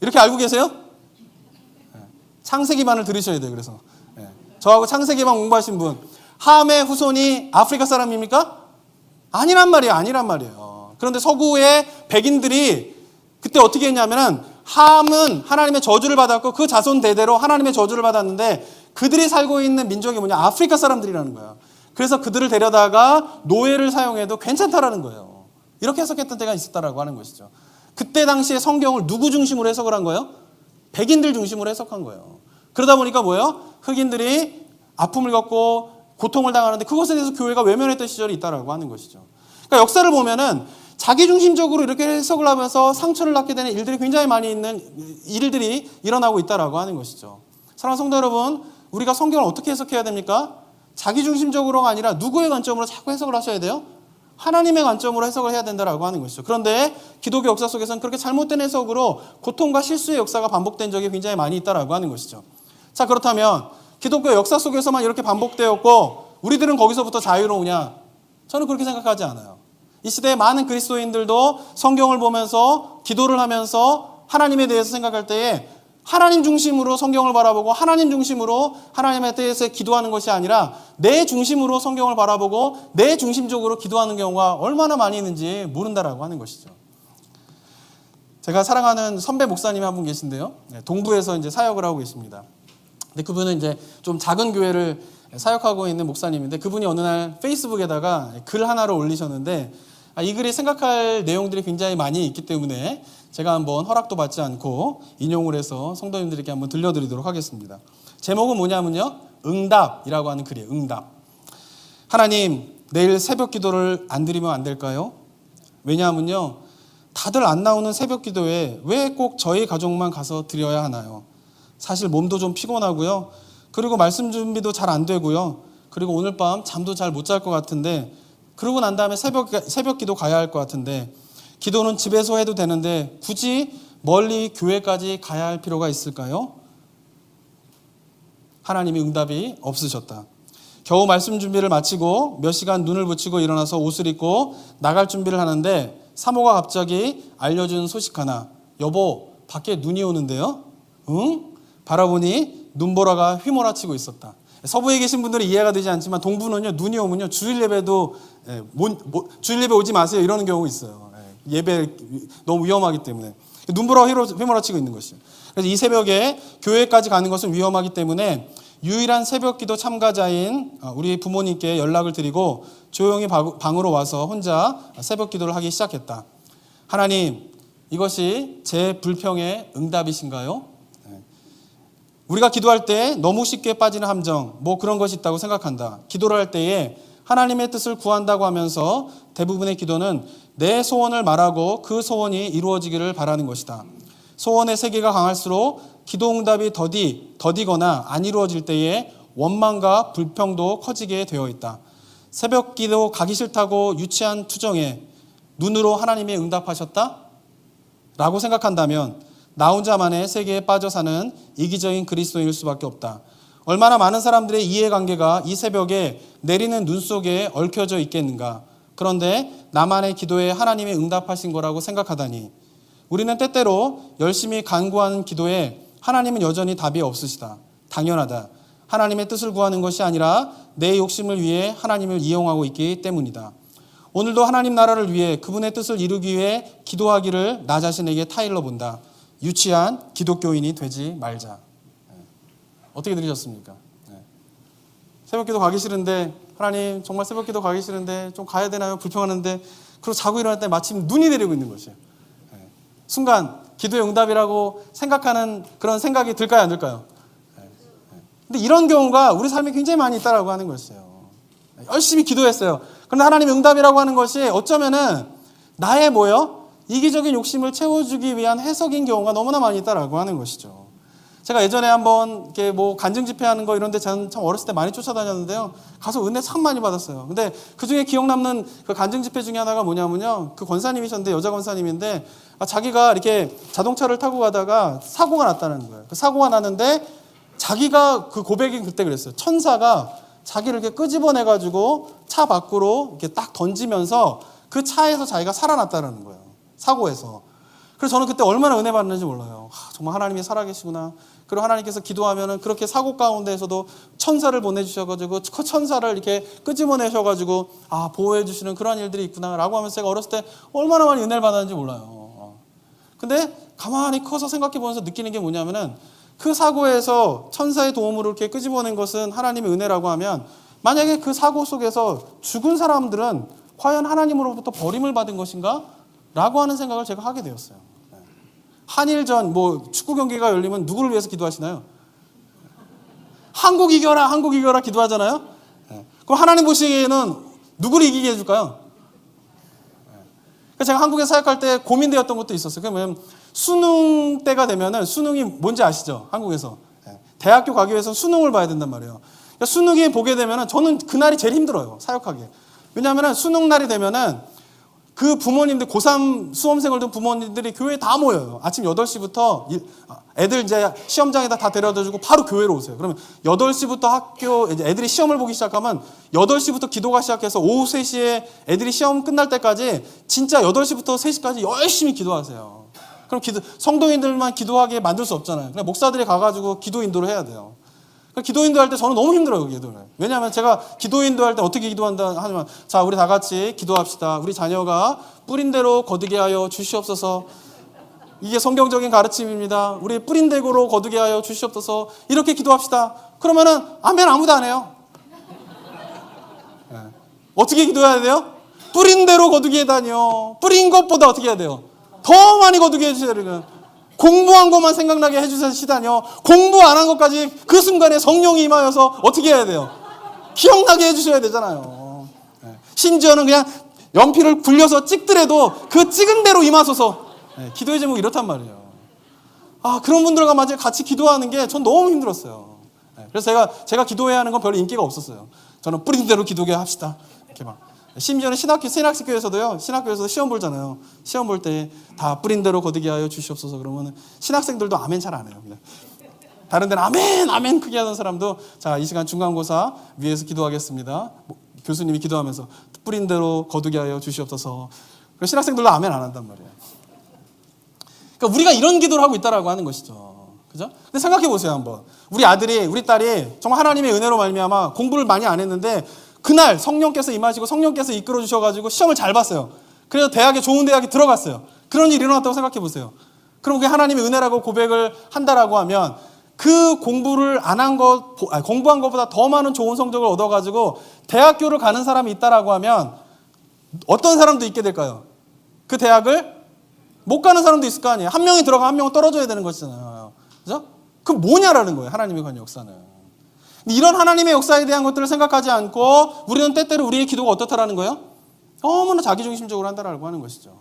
이렇게 알고 계세요? 창세기만을 들으셔야 돼요. 그래서 저하고 창세기만 공부하신 분, 함의 후손이 아프리카 사람입니까? 아니란 말이에요. 그런데 서구의 백인들이 그때 어떻게 했냐면은 함은 하나님의 저주를 받았고 그 자손 대대로 하나님의 저주를 받았는데 그들이 살고 있는 민족이 뭐냐? 아프리카 사람들이라는 거예요. 그래서 그들을 데려다가 노예를 사용해도 괜찮다라는 거예요. 이렇게 해석했던 때가 있었다라고 하는 것이죠. 그때 당시에 성경을 누구 중심으로 해석을 한 거예요? 백인들 중심으로 해석한 거예요. 그러다 보니까 뭐예요? 흑인들이 아픔을 겪고 고통을 당하는데 그것에 대해서 교회가 외면했던 시절이 있다라고 하는 것이죠. 그러니까 역사를 보면은 자기중심적으로 이렇게 해석을 하면서 상처를 낳게 되는 일들이 굉장히 많이 있는 일들이 일어나고 있다라고 하는 것이죠. 사랑하는 성도 여러분, 우리가 성경을 어떻게 해석해야 됩니까? 자기중심적으로가 아니라 누구의 관점으로 자꾸 해석을 하셔야 돼요? 하나님의 관점으로 해석을 해야 된다라고 하는 것이죠. 그런데 기독교 역사 속에서는 그렇게 잘못된 해석으로 고통과 실수의 역사가 반복된 적이 굉장히 많이 있다라고 하는 것이죠. 자, 그렇다면 기독교 역사 속에서만 이렇게 반복되었고 우리들은 거기서부터 자유로우냐? 저는 그렇게 생각하지 않아요. 이 시대의 많은 그리스도인들도 성경을 보면서 기도를 하면서 하나님에 대해서 생각할 때에 하나님 중심으로 성경을 바라보고 하나님 중심으로 하나님에 대해서 기도하는 것이 아니라 내 중심으로 성경을 바라보고 내 중심적으로 기도하는 경우가 얼마나 많이 있는지 모른다라고 하는 것이죠. 제가 사랑하는 선배 목사님이 한 분 계신데요. 동부에서 이제 사역을 하고 계십니다. 근데 그분은 이제 좀 작은 교회를 사역하고 있는 목사님인데 그분이 어느 날 페이스북에다가 글 하나를 올리셨는데 이 글이 생각할 내용들이 굉장히 많이 있기 때문에 제가 한번 허락도 받지 않고 인용을 해서 성도님들에게 한번 들려드리도록 하겠습니다. 제목은 뭐냐면요, 응답이라고 하는 글이에요. 응답. 하나님, 내일 새벽 기도를 안 드리면 안 될까요? 왜냐하면요, 다들 안 나오는 새벽 기도에 왜 꼭 저희 가족만 가서 드려야 하나요? 사실 몸도 좀 피곤하고요. 그리고 말씀 준비도 잘 안 되고요. 그리고 오늘 밤 잠도 잘 못 잘 것 같은데, 그러고 난 다음에 새벽 기도 가야 할 것 같은데, 기도는 집에서 해도 되는데 굳이 멀리 교회까지 가야 할 필요가 있을까요? 하나님이 응답이 없으셨다. 겨우 말씀 준비를 마치고 몇 시간 눈을 붙이고 일어나서 옷을 입고 나갈 준비를 하는데 사모가 갑자기 알려준 소식 하나. 여보, 밖에 눈이 오는데요? 응? 바라보니 눈보라가 휘몰아치고 있었다. 서부에 계신 분들은 이해가 되지 않지만 동부는요, 눈이 오면요 주일 예배도 주일 예배 오지 마세요 이러는 경우가 있어요. 예배 너무 위험하기 때문에 눈보라가 휘몰아치고 있는 것이죠. 그래서 이 새벽에 교회까지 가는 것은 위험하기 때문에 유일한 새벽기도 참가자인 우리 부모님께 연락을 드리고 조용히 방으로 와서 혼자 새벽기도를 하기 시작했다. 하나님, 이것이 제 불평의 응답이신가요? 우리가 기도할 때 너무 쉽게 빠지는 함정, 뭐 그런 것이 있다고 생각한다. 기도를 할 때에 하나님의 뜻을 구한다고 하면서 대부분의 기도는 내 소원을 말하고 그 소원이 이루어지기를 바라는 것이다. 소원의 세계가 강할수록 기도 응답이 더디거나 안 이루어질 때에 원망과 불평도 커지게 되어 있다. 새벽 기도 가기 싫다고 유치한 투정에 눈으로 하나님이 응답하셨다? 라고 생각한다면 나 혼자만의 세계에 빠져 사는 이기적인 그리스도인일 수밖에 없다. 얼마나 많은 사람들의 이해관계가 이 새벽에 내리는 눈 속에 얽혀져 있겠는가. 그런데 나만의 기도에 하나님이 응답하신 거라고 생각하다니. 우리는 때때로 열심히 간구하는 기도에 하나님은 여전히 답이 없으시다. 당연하다. 하나님의 뜻을 구하는 것이 아니라 내 욕심을 위해 하나님을 이용하고 있기 때문이다. 오늘도 하나님 나라를 위해 그분의 뜻을 이루기 위해 기도하기를 나 자신에게 타일러 본다. 유치한 기독교인이 되지 말자. 어떻게 들으셨습니까? 새벽기도 가기 싫은데, 하나님 정말 새벽기도 가기 싫은데 좀 가야 되나요? 불평하는데, 그리고 자고 일어날 때 마침 눈이 내리고 있는 것이에요. 순간 기도의 응답이라고 생각하는 그런 생각이 들까요, 안 들까요? 근데 이런 경우가 우리 삶에 굉장히 많이 있다라고 하는 것이에요. 열심히 기도했어요. 그런데 하나님 응답이라고 하는 것이 어쩌면은 나의 이기적인 욕심을 채워주기 위한 해석인 경우가 너무나 많이 있다라고 하는 것이죠. 제가 예전에 한번 이렇게 간증 집회하는 거 이런데 저는 참 어렸을 때 많이 쫓아다녔는데요. 가서 은혜 참 많이 받았어요. 근데 그 중에 기억 남는 그 간증 집회 중에 하나가 뭐냐면요. 그 권사님이셨는데, 여자 권사님인데, 자기가 이렇게 자동차를 타고 가다가 사고가 났다는 거예요. 그 사고가 났는데 자기가 그 고백이 그때 그랬어요. 천사가 자기를 이렇게 끄집어내가지고 차 밖으로 이렇게 딱 던지면서 그 차에서 자기가 살아났다는 거예요. 사고에서. 그래서 저는 그때 얼마나 은혜 받는지 몰라요. 정말 하나님이 살아계시구나. 그리고 하나님께서 기도하면은 그렇게 사고 가운데에서도 천사를 보내주셔가지고 그 천사를 이렇게 끄집어내셔가지고 보호해 주시는 그런 일들이 있구나라고 하면서 제가 어렸을 때 얼마나 많이 은혜를 받았는지 몰라요. 근데 가만히 커서 생각해 보면서 느끼는 게 뭐냐면은 그 사고에서 천사의 도움으로 이렇게 끄집어낸 것은 하나님의 은혜라고 하면, 만약에 그 사고 속에서 죽은 사람들은 과연 하나님으로부터 버림을 받은 것인가? 라고 하는 생각을 제가 하게 되었어요. 한일전 축구 경기가 열리면 누구를 위해서 기도하시나요? 한국 이겨라, 한국 이겨라 기도하잖아요. 그럼 하나님 보시기에는 누구를 이기게 해줄까요? 제가 한국에 사역할 때 고민되었던 것도 있었어요. 그러면 수능 때가 되면은, 수능이 뭔지 아시죠? 한국에서 대학교 가기 위해서 수능을 봐야 된단 말이에요. 그러니까 수능이 보게 되면은 저는 그날이 제일 힘들어요, 사역하기에. 왜냐하면 수능 날이 되면은 그 부모님들, 고3 수험생을 둔 부모님들이 교회에 다 모여요. 아침 8시부터 애들 이제 시험장에다 다 데려다 주고 바로 교회로 오세요. 그러면 8시부터 학교, 이제 애들이 시험을 보기 시작하면 8시부터 기도가 시작해서 오후 3시에 애들이 시험 끝날 때까지 진짜 8시부터 3시까지 열심히 기도하세요. 그럼 성도인들만 기도하게 만들 수 없잖아요. 그냥 목사들이 가가지고 기도 인도를 해야 돼요. 기도 인도할 때 저는 너무 힘들어요, 기도를. 왜냐하면 제가 기도 인도할 때 어떻게 기도한다 하면, 자, 우리 다 같이 기도합시다. 우리 자녀가 뿌린 대로 거두게 하여 주시옵소서. 이게 성경적인 가르침입니다. 우리 뿌린 대로 거두게 하여 주시옵소서. 이렇게 기도합시다. 그러면은 아멘 아무도 안 해요. 어떻게 기도해야 돼요? 뿌린 대로 거두게 해다니요. 뿌린 것보다 어떻게 해야 돼요? 더 많이 거두게 해주셔야 돼요. 공부한 것만 생각나게 해주시다니요. 공부 안 한 것까지 그 순간에 성령이 임하여서 어떻게 해야 돼요? 기억나게 해주셔야 되잖아요. 심지어는 그냥 연필을 굴려서 찍더라도 그 찍은 대로 임하소서. 기도의 제목이 이렇단 말이에요. 그런 분들과 같이 기도하는 게 전 너무 힘들었어요. 그래서 제가 기도해야 하는 건 별로 인기가 없었어요. 저는 뿌린 대로 기도해 합시다. 이렇게 막. 심지어는 신학교에서도요, 신학교에서 시험 볼잖아요. 시험 볼 때 다 뿌린 대로 거두게 하여 주시옵소서 그러면 신학생들도 아멘 잘 안 해요. 그냥. 다른 데는 아멘, 아멘 크게 하던 사람도 자, 이 시간 중간고사 위해서 기도하겠습니다. 교수님이 기도하면서 뿌린 대로 거두게 하여 주시옵소서. 신학생들도 아멘 안 한단 말이에요. 그러니까 우리가 이런 기도를 하고 있다라고 하는 것이죠. 그죠? 근데 생각해 보세요, 한번. 우리 아들이, 우리 딸이 정말 하나님의 은혜로 말미암아 공부를 많이 안 했는데 그날 성령께서 임하시고 성령께서 이끌어 주셔가지고 시험을 잘 봤어요. 그래서 좋은 대학에 들어갔어요. 그런 일이 일어났다고 생각해 보세요. 그럼 그게 하나님의 은혜라고 고백을 한다라고 하면 그 공부를 안 한 것, 공부한 것보다 더 많은 좋은 성적을 얻어가지고 대학교를 가는 사람이 있다라고 하면 어떤 사람도 있게 될까요? 그 대학을 못 가는 사람도 있을 거 아니에요. 한 명이 들어가 한 명은 떨어져야 되는 것이잖아요. 그죠? 그럼 뭐냐라는 거예요. 하나님의 관 역사는. 이런 하나님의 역사에 대한 것들을 생각하지 않고 우리는 때때로 우리의 기도가 어떻다라는 거예요? 너무나 자기중심적으로 한다라고 하는 것이죠.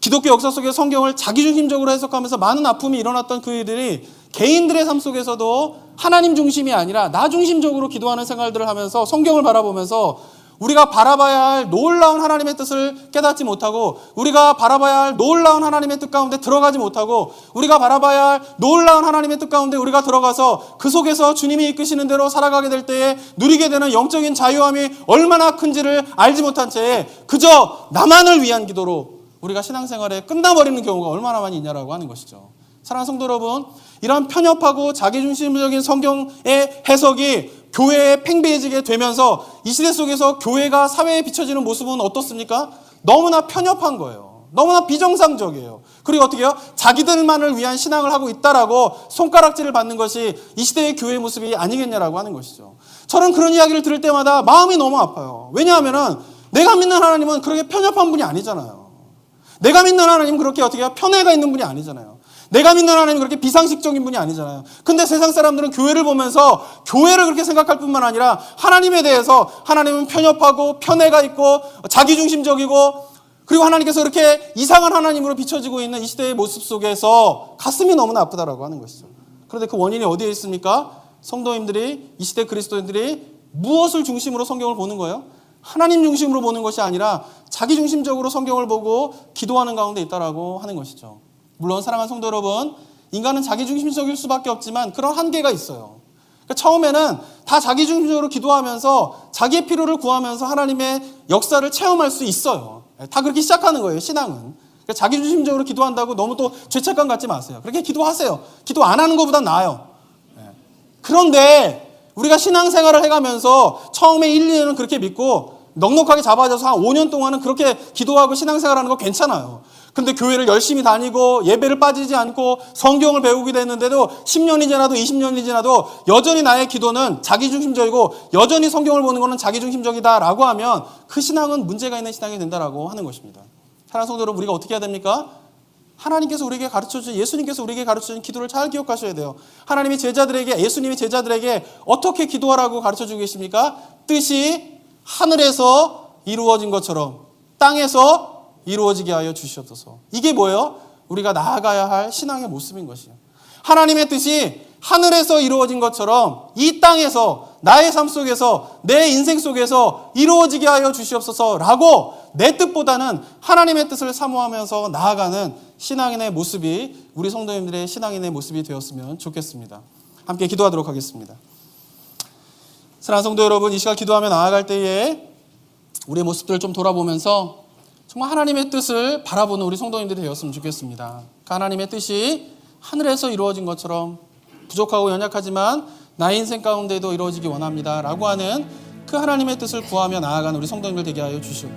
기독교 역사 속의 성경을 자기중심적으로 해석하면서 많은 아픔이 일어났던 그 일들이 개인들의 삶 속에서도 하나님 중심이 아니라 나 중심적으로 기도하는 생활들을 하면서 성경을 바라보면서 우리가 바라봐야 할 놀라운 하나님의 뜻을 깨닫지 못하고 우리가 바라봐야 할 놀라운 하나님의 뜻 가운데 들어가지 못하고 우리가 바라봐야 할 놀라운 하나님의 뜻 가운데 우리가 들어가서 그 속에서 주님이 이끄시는 대로 살아가게 될 때에 누리게 되는 영적인 자유함이 얼마나 큰지를 알지 못한 채에 그저 나만을 위한 기도로 우리가 신앙생활에 끝나버리는 경우가 얼마나 많이 있냐라고 하는 것이죠. 사랑하는 성도 여러분, 이러한 편협하고 자기중심적인 성경의 해석이 교회에 팽배해지게 되면서 이 시대 속에서 교회가 사회에 비춰지는 모습은 어떻습니까? 너무나 편협한 거예요. 너무나 비정상적이에요. 그리고 어떻게 해요? 자기들만을 위한 신앙을 하고 있다라고 손가락질을 받는 것이 이 시대의 교회의 모습이 아니겠냐라고 하는 것이죠. 저는 그런 이야기를 들을 때마다 마음이 너무 아파요. 왜냐하면은 내가 믿는 하나님은 그렇게 편협한 분이 아니잖아요. 내가 믿는 하나님은 그렇게 어떻게 해요? 편애가 있는 분이 아니잖아요. 내가 믿는 하나님은 그렇게 비상식적인 분이 아니잖아요. 근데 세상 사람들은 교회를 보면서 교회를 그렇게 생각할 뿐만 아니라 하나님에 대해서 하나님은 편협하고 편애가 있고 자기중심적이고 그리고 하나님께서 그렇게 이상한 하나님으로 비춰지고 있는 이 시대의 모습 속에서 가슴이 너무나 아프다라고 하는 것이죠. 그런데 그 원인이 어디에 있습니까? 성도님들이, 이 시대 그리스도인들이 무엇을 중심으로 성경을 보는 거예요? 하나님 중심으로 보는 것이 아니라 자기 중심적으로 성경을 보고 기도하는 가운데 있다라고 하는 것이죠. 물론 사랑하는 성도 여러분, 인간은 자기중심적일 수밖에 없지만 그런 한계가 있어요. 그러니까 처음에는 다 자기중심적으로 기도하면서 자기의 필요를 구하면서 하나님의 역사를 체험할 수 있어요. 다 그렇게 시작하는 거예요, 신앙은. 그러니까 자기중심적으로 기도한다고 너무 또 죄책감 갖지 마세요. 그렇게 기도하세요. 기도 안 하는 것보다 나아요. 그런데 우리가 신앙생활을 해가면서 처음에 1, 2년은 그렇게 믿고 넉넉하게 잡아줘서 한 5년 동안은 그렇게 기도하고 신앙생활하는 거 괜찮아요. 근데 교회를 열심히 다니고 예배를 빠지지 않고 성경을 배우게 됐는데도 10년이 지나도 20년이 지나도 여전히 나의 기도는 자기중심적이고 여전히 성경을 보는 것은 자기중심적이다라고 하면 그 신앙은 문제가 있는 신앙이 된다라고 하는 것입니다. 사랑하는 성도 여러분, 우리가 어떻게 해야 됩니까? 하나님께서 우리에게 가르쳐준, 예수님께서 우리에게 가르쳐준 기도를 잘 기억하셔야 돼요. 하나님이 제자들에게, 예수님이 제자들에게 어떻게 기도하라고 가르쳐주고 계십니까? 뜻이 하늘에서 이루어진 것처럼 땅에서 이루어지게 하여 주시옵소서. 이게 뭐예요? 우리가 나아가야 할 신앙의 모습인 것이에요. 하나님의 뜻이 하늘에서 이루어진 것처럼 이 땅에서 나의 삶 속에서 내 인생 속에서 이루어지게 하여 주시옵소서라고 내 뜻보다는 하나님의 뜻을 사모하면서 나아가는 신앙인의 모습이 우리 성도님들의 신앙인의 모습이 되었으면 좋겠습니다. 함께 기도하도록 하겠습니다. 사랑하는 성도 여러분, 이 시간 기도하며 나아갈 때에 우리의 모습들을 좀 돌아보면서 정말 하나님의 뜻을 바라보는 우리 성도님들이 되었으면 좋겠습니다. 그 하나님의 뜻이 하늘에서 이루어진 것처럼 부족하고 연약하지만 나의 인생 가운데도 이루어지기 원합니다 라고 하는 그 하나님의 뜻을 구하며 나아가는 우리 성도님들 되게 하여 주시고,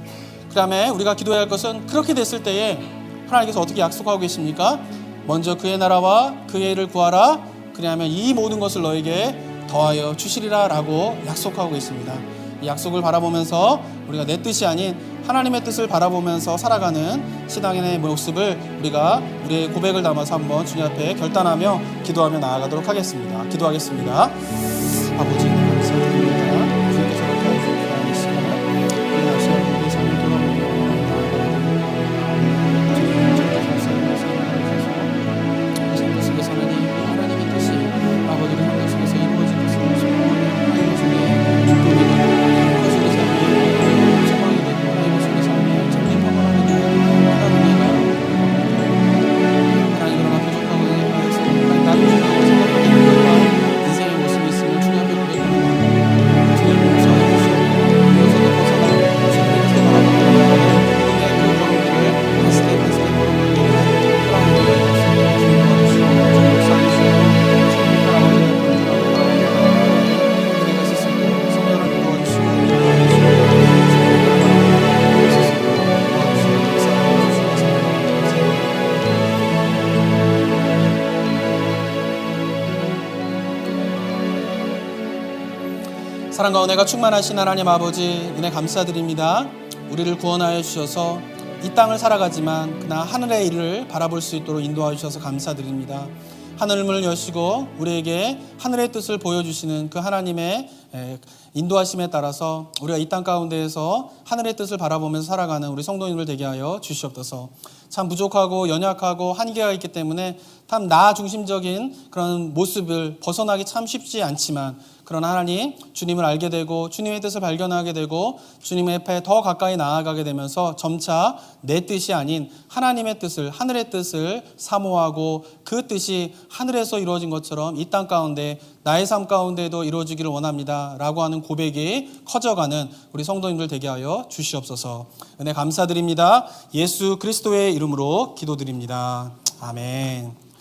그 다음에 우리가 기도해야 할 것은 그렇게 됐을 때에 하나님께서 어떻게 약속하고 계십니까? 먼저 그의 나라와 그의 일을 구하라. 그리하면 이 모든 것을 너에게 더하여 주시리라 라고 약속하고 있습니다. 이 약속을 바라보면서 우리가 내 뜻이 아닌 하나님의 뜻을 바라보면서 살아가는 신앙인의 모습을 우리가 우리의 고백을 담아서 한번 주님 앞에 결단하며 기도하며 나아가도록 하겠습니다. 기도하겠습니다. 아버지 감사드립니다. 주님께서 이렇게 하여 주신 시간을 사랑과 은혜가 충만하신 하나님 아버지, 은혜 감사드립니다. 우리를 구원하여 주셔서 이 땅을 살아가지만 그러나 하늘의 일을 바라볼 수 있도록 인도하여 주셔서 감사드립니다. 하늘문을 여시고 우리에게 하늘의 뜻을 보여주시는 그 하나님의 인도하심에 따라서 우리가 이 땅 가운데에서 하늘의 뜻을 바라보면서 살아가는 우리 성도님들 되게 하여 주시옵소서. 참 부족하고 연약하고 한계가 있기 때문에 참 나 중심적인 그런 모습을 벗어나기 참 쉽지 않지만, 그러나 하나님, 주님을 알게 되고 주님의 뜻을 발견하게 되고 주님의 옆에 더 가까이 나아가게 되면서 점차 내 뜻이 아닌 하나님의 뜻을, 하늘의 뜻을 사모하고 그 뜻이 하늘에서 이루어진 것처럼 이 땅 가운데 나의 삶 가운데도 이루어지기를 원합니다 라고 하는 고백이 커져가는 우리 성도님들 되게 하여 주시옵소서. 은혜 감사드립니다. 예수 그리스도의 이름으로 기도드립니다. 아멘.